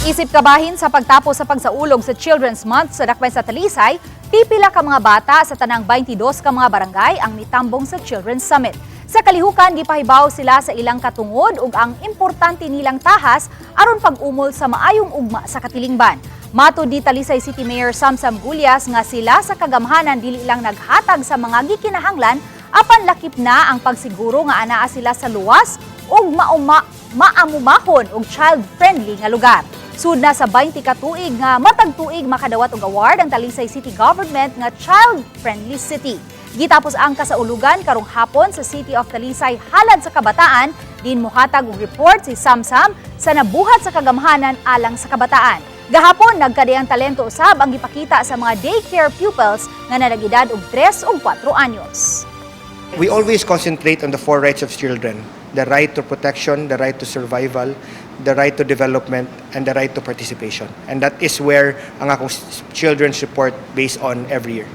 Isip kabahin sa pagtapos sa pagsaulog sa Children's Month sa dakbayan sa Talisay, pipila ka mga bata sa tanang 22 ka mga barangay ang mitambong sa Children's Summit. Sa kalihukan, gipahibaw sila sa ilang katungod ug ang importante nilang tahas aron pag-umol sa maayong ugma sa katilingban. Matud ni Talisay City Mayor Samsam Gulyas nga sila sa kagamhanan dili lang naghatag sa mga gikinahanglan apan lakip na ang pagsiguro nga anaa sila sa luwas ug maamumahon ug child-friendly nga lugar. Sud na sa 20 ka tuig nga matag tuig makadawat og award ang Talisay City Government nga child-friendly city. Gitapos ang kasaulugan karong hapon sa City of Talisay halad sa kabataan, din mohatag og report si Samsam sa nabuhat sa kagamhanan alang sa kabataan. Gahapon nagkadayang talento usab ang gipakita sa mga daycare pupils nga nadagidad og 3 ug 4 anyos. We always concentrate on the 4 rights of children: the right to protection, the right to survival, the right to development, and the right to participation. And that is where ang akong children's report based on every year.